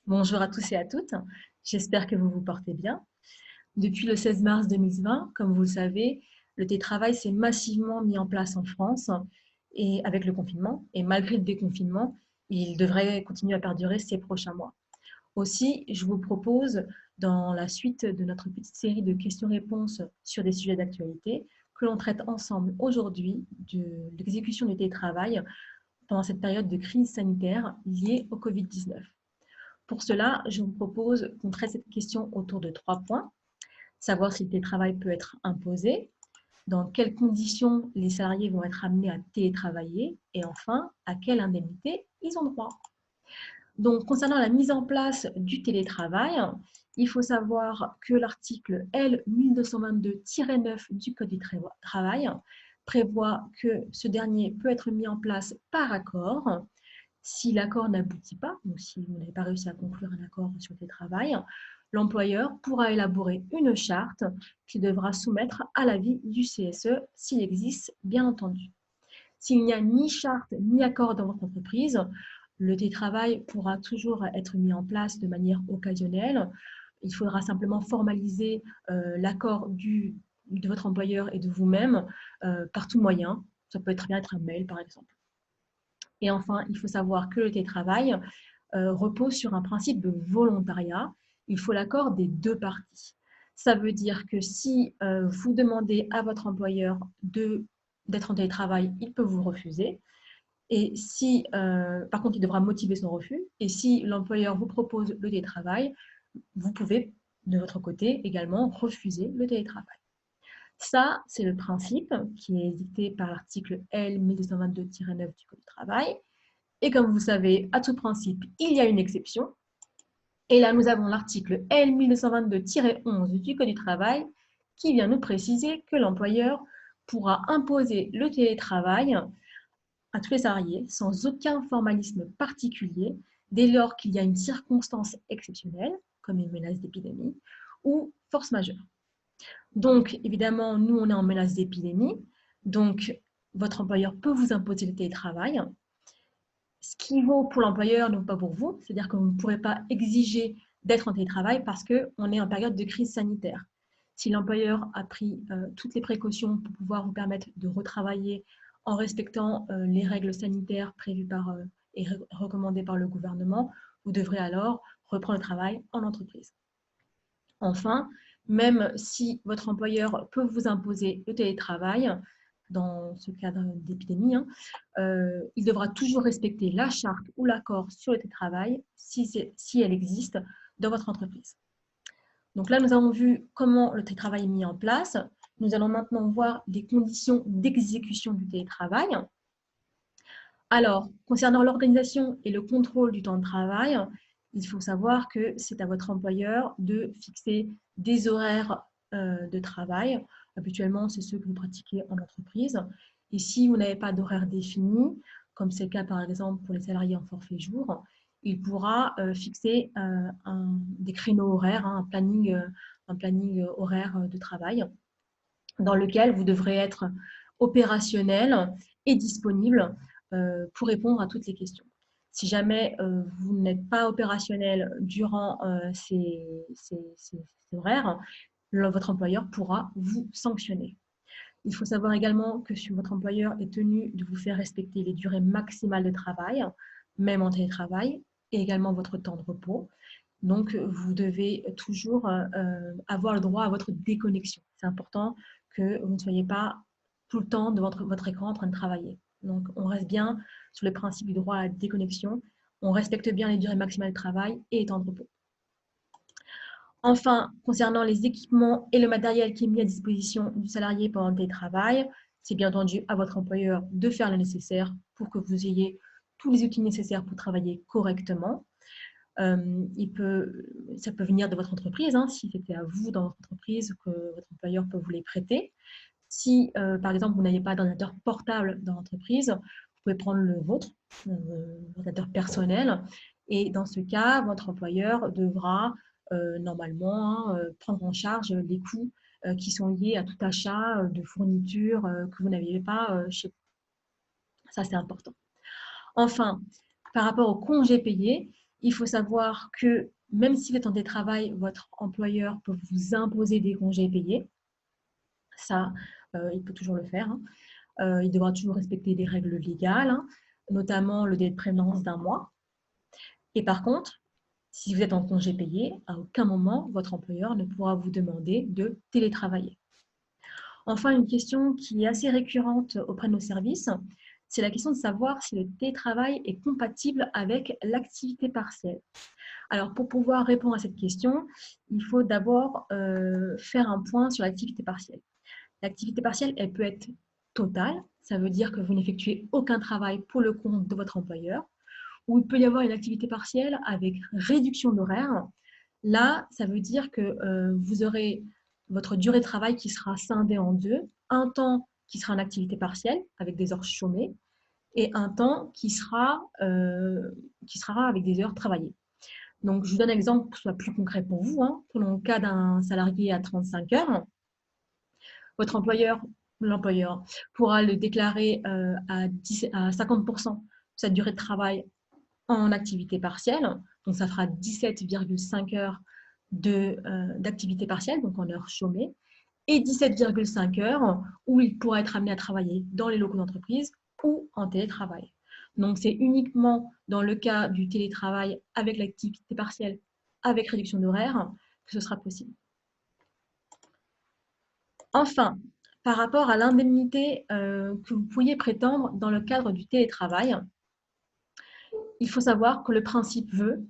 Bonjour à tous et à toutes, j'espère que vous vous portez bien. Depuis le 16 mars 2020, comme vous le savez, le télétravail s'est massivement mis en place en France et avec le confinement. Et malgré le déconfinement, il devrait continuer à perdurer ces prochains mois. Aussi, je vous propose, dans la suite de notre petite série de questions-réponses sur des sujets d'actualité, que l'on traite ensemble aujourd'hui de l'exécution du télétravail pendant cette période de crise sanitaire liée au Covid-19. Pour cela, je vous propose qu'on traite cette question autour de 3 points. Savoir si le télétravail peut être imposé, dans quelles conditions les salariés vont être amenés à télétravailler et enfin, à quelle indemnité ils ont droit. Donc, concernant la mise en place du télétravail, il faut savoir que l'article L 1222-9 du Code du travail prévoit que ce dernier peut être mis en place par accord. Si l'accord n'aboutit pas, ou si vous n'avez pas réussi à conclure un accord sur le télétravail, l'employeur pourra élaborer une charte qu'il devra soumettre à l'avis du CSE s'il existe, bien entendu. S'il n'y a ni charte ni accord dans votre entreprise, le télétravail pourra toujours être mis en place de manière occasionnelle. Il faudra simplement formaliser l'accord de votre employeur et de vous-même par tout moyen. Ça peut très bien être un mail, par exemple. Et enfin, il faut savoir que le télétravail repose sur un principe de volontariat. Il faut l'accord des deux parties. Ça veut dire que si vous demandez à votre employeur d'être en télétravail, il peut vous refuser. Et si, par contre, il devra motiver son refus. Et si l'employeur vous propose le télétravail, vous pouvez, de votre côté, également refuser le télétravail. Ça, c'est le principe qui est dicté par l'article L 1222-9 du Code du travail. Et comme vous savez, à tout principe, il y a une exception. Et là, nous avons l'article L 1222-11 du Code du travail qui vient nous préciser que l'employeur pourra imposer le télétravail à tous les salariés sans aucun formalisme particulier dès lors qu'il y a une circonstance exceptionnelle, comme une menace d'épidémie, ou force majeure. Donc, évidemment, nous, on est en menace d'épidémie, donc votre employeur peut vous imposer le télétravail. Ce qui vaut pour l'employeur ne vaut pas pour vous, c'est-à-dire que vous ne pourrez pas exiger d'être en télétravail parce qu'on est en période de crise sanitaire. Si l'employeur a pris toutes les précautions pour pouvoir vous permettre de retravailler en respectant les règles sanitaires prévues et recommandées par le gouvernement, vous devrez alors reprendre le travail en entreprise. Enfin, même si votre employeur peut vous imposer le télétravail, dans ce cadre d'épidémie, il devra toujours respecter la charte ou l'accord sur le télétravail si elle existe dans votre entreprise. Donc là, nous avons vu comment le télétravail est mis en place. Nous allons maintenant voir les conditions d'exécution du télétravail. Alors, concernant l'organisation et le contrôle du temps de travail, il faut savoir que c'est à votre employeur de fixer des horaires de travail. Habituellement, c'est ceux que vous pratiquez en entreprise. Et si vous n'avez pas d'horaire défini, comme c'est le cas par exemple pour les salariés en forfait jour, il pourra fixer des créneaux horaires, un planning horaire de travail dans lequel vous devrez être opérationnel et disponible pour répondre à toutes les questions. Si jamais vous n'êtes pas opérationnel durant ces horaires, votre employeur pourra vous sanctionner. Il faut savoir également que votre employeur est tenu de vous faire respecter les durées maximales de travail, même en télétravail, et également votre temps de repos. Donc, vous devez toujours avoir le droit à votre déconnexion. C'est important que vous ne soyez pas tout le temps devant votre écran en train de travailler. Donc, on reste bien sur le principe du droit à la déconnexion. On respecte bien les durées maximales de travail et les temps de repos. Enfin, concernant les équipements et le matériel qui est mis à disposition du salarié pendant le télétravail, c'est bien entendu à votre employeur de faire le nécessaire pour que vous ayez tous les outils nécessaires pour travailler correctement. Ça peut venir de votre entreprise, si c'était à vous dans votre entreprise que votre employeur peut vous les prêter. Si, par exemple, vous n'avez pas d'ordinateur portable dans l'entreprise, vous pouvez prendre le vôtre, l'ordinateur personnel, et dans ce cas, votre employeur devra normalement prendre en charge les coûts qui sont liés à tout achat de fournitures que vous n'aviez pas chez vous. Ça, c'est important. Enfin, par rapport aux congés payés, Il faut savoir que même si vous êtes en télétravail, votre employeur peut vous imposer des congés payés. Ça, il peut toujours le faire. Il devra toujours respecter des règles légales, notamment le délai de prévenance d'1 mois. Et par contre, si vous êtes en congé payé, à aucun moment, votre employeur ne pourra vous demander de télétravailler. Enfin, une question qui est assez récurrente auprès de nos services, c'est la question de savoir si le télétravail est compatible avec l'activité partielle. Alors, pour pouvoir répondre à cette question, il faut d'abord faire un point sur l'activité partielle. L'activité partielle, elle peut être totale, ça veut dire que vous n'effectuez aucun travail pour le compte de votre employeur, ou il peut y avoir une activité partielle avec réduction d'horaire. Là, ça veut dire que vous aurez votre durée de travail qui sera scindée en deux, un temps qui sera en activité partielle avec des heures chômées et un temps qui sera avec des heures travaillées. Donc, je vous donne un exemple pour que ce soit plus concret pour vous. Prenons le cas d'un salarié à 35 heures. Votre l'employeur pourra le déclarer à 50% sa durée de travail en activité partielle. Donc, ça fera 17,5 heures d'activité partielle, donc en heures chômées, et 17,5 heures où il pourra être amené à travailler dans les locaux d'entreprise ou en télétravail. Donc, c'est uniquement dans le cas du télétravail avec l'activité partielle, avec réduction d'horaire, que ce sera possible. Enfin, par rapport à l'indemnité que vous pourriez prétendre dans le cadre du télétravail, il faut savoir que le principe veut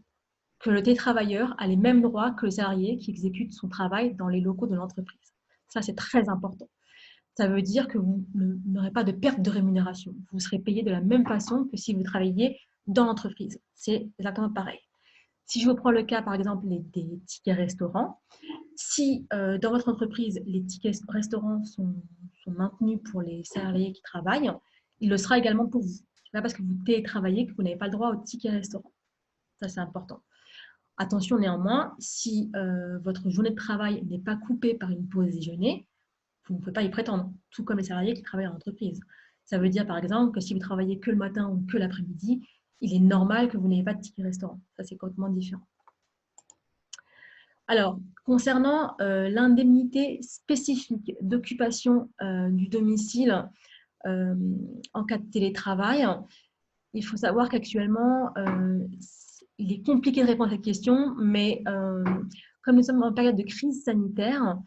que le télétravailleur a les mêmes droits que le salarié qui exécute son travail dans les locaux de l'entreprise. Ça, c'est très important. Ça veut dire que vous n'aurez pas de perte de rémunération. Vous serez payé de la même façon que si vous travailliez dans l'entreprise. C'est exactement pareil. Si je vous prends le cas, par exemple, des tickets restaurants, si dans votre entreprise, les tickets restaurants sont maintenus pour les salariés qui travaillent, il le sera également pour vous. Ce n'est pas parce que vous télétravaillez que vous n'avez pas le droit au ticket restaurant. Ça, c'est important. Attention néanmoins, si votre journée de travail n'est pas coupée par une pause déjeuner, vous ne pouvez pas y prétendre, tout comme les salariés qui travaillent en entreprise. Ça veut dire par exemple que si vous travaillez que le matin ou que l'après-midi, il est normal que vous n'ayez pas de ticket restaurant. Ça, c'est complètement différent. Alors, concernant l'indemnité spécifique d'occupation du domicile en cas de télétravail, il faut savoir qu'actuellement, il est compliqué de répondre à cette question, mais comme nous sommes en période de crise sanitaire,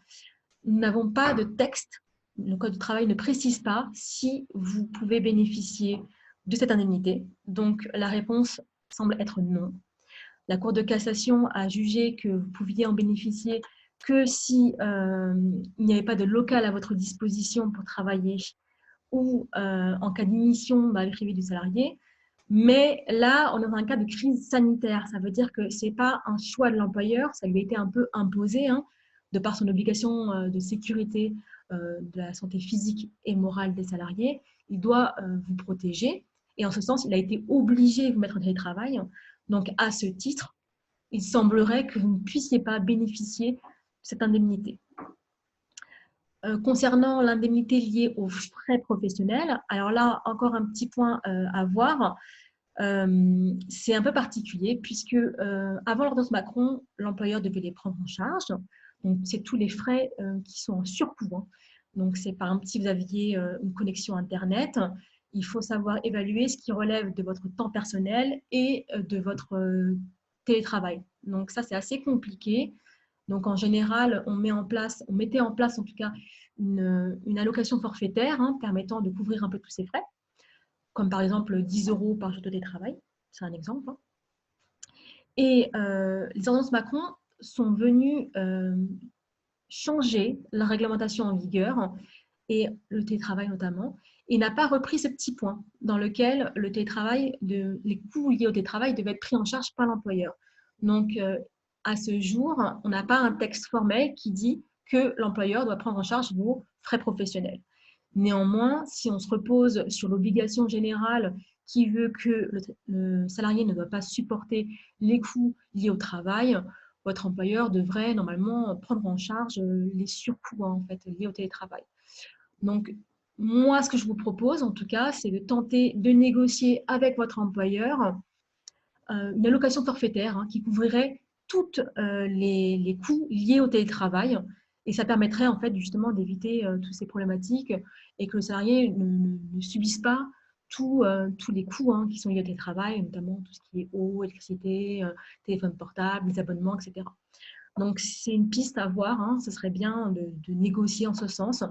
nous n'avons pas de texte. Le Code du travail ne précise pas si vous pouvez bénéficier de cette indemnité. Donc, la réponse semble être non. La Cour de cassation a jugé que vous pouviez en bénéficier que si il n'y avait pas de local à votre disposition pour travailler ou en cas d'émission mal privée du salarié. Mais là, on est dans un cas de crise sanitaire. Ça veut dire que ce n'est pas un choix de l'employeur, ça lui a été un peu imposé de par son obligation de sécurité de la santé physique et morale des salariés. Il doit vous protéger et en ce sens, il a été obligé de vous mettre en télétravail. Donc, à ce titre, il semblerait que vous ne puissiez pas bénéficier de cette indemnité. Concernant l'indemnité liée aux frais professionnels, alors là, encore un petit point à voir. C'est un peu particulier puisque avant l'ordonnance Macron, l'employeur devait les prendre en charge. Donc, c'est tous les frais qui sont en surcoût. Donc, c'est par exemple si vous aviez une connexion Internet, il faut savoir évaluer ce qui relève de votre temps personnel et de votre télétravail. Donc, ça, c'est assez compliqué. Donc, en général, on mettait en place en tout cas une allocation forfaitaire permettant de couvrir un peu tous ces frais, comme par exemple 10 € par jour de télétravail. C'est un exemple. Et les ordonnances Macron sont venues changer la réglementation en vigueur, et le télétravail notamment, et n'a pas repris ce petit point dans lequel le télétravail, les coûts liés au télétravail devaient être pris en charge par l'employeur. Donc, à ce jour, on n'a pas un texte formel qui dit que l'employeur doit prendre en charge vos frais professionnels. Néanmoins, si on se repose sur l'obligation générale qui veut que le salarié ne doit pas supporter les coûts liés au travail, votre employeur devrait normalement prendre en charge les surcoûts en fait, liés au télétravail. Donc, moi, ce que je vous propose, en tout cas, c'est de tenter de négocier avec votre employeur une allocation forfaitaire qui couvrirait tous les coûts liés au télétravail. Et ça permettrait en fait justement d'éviter toutes ces problématiques et que le salarié ne subisse pas tous les coûts qui sont liés au télétravail, notamment tout ce qui est eau, électricité, téléphone portable, les abonnements, etc. Donc, c'est une piste à voir. Ce serait bien de négocier en ce sens.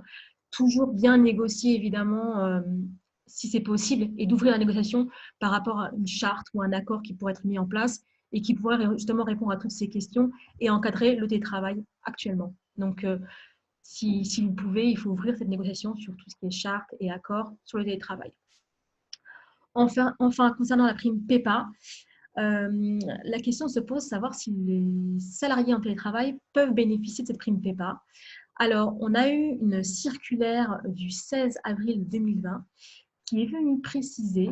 Toujours bien négocier, évidemment, si c'est possible, et d'ouvrir la négociation par rapport à une charte ou un accord qui pourrait être mis en place et qui pourrait justement répondre à toutes ces questions et encadrer le télétravail actuellement. Donc, si vous pouvez, il faut ouvrir cette négociation sur tout ce qui est charte et accord sur le télétravail. Enfin, concernant la prime PEPA, la question se pose de savoir si les salariés en télétravail peuvent bénéficier de cette prime PEPA. Alors, on a eu une circulaire du 16 avril 2020 qui est venue préciser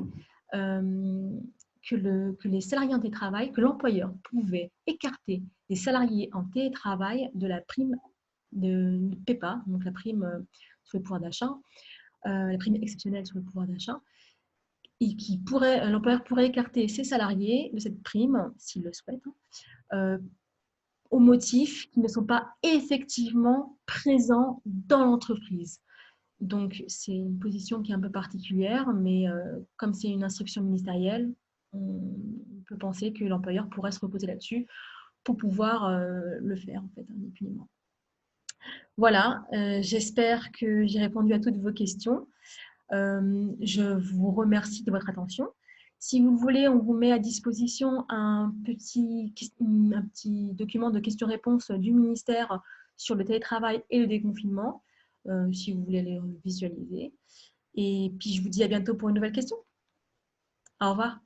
que les salariés en télétravail, que l'employeur pouvait écarter les salariés en télétravail de la prime de PEPA, donc la prime sur le pouvoir d'achat, la prime exceptionnelle sur le pouvoir d'achat, et l'employeur pourrait écarter ses salariés de cette prime, s'il le souhaite, au motif qu'ils ne sont pas effectivement présents dans l'entreprise. Donc, c'est une position qui est un peu particulière, mais comme c'est une instruction ministérielle, on peut penser que l'employeur pourrait se reposer là-dessus pour pouvoir le faire, en fait, impunément. Voilà, j'espère que j'ai répondu à toutes vos questions. Je vous remercie de votre attention. Si vous voulez, on vous met à disposition un petit document de questions-réponses du ministère sur le télétravail et le déconfinement, si vous voulez les visualiser. Et puis, je vous dis à bientôt pour une nouvelle question. Au revoir.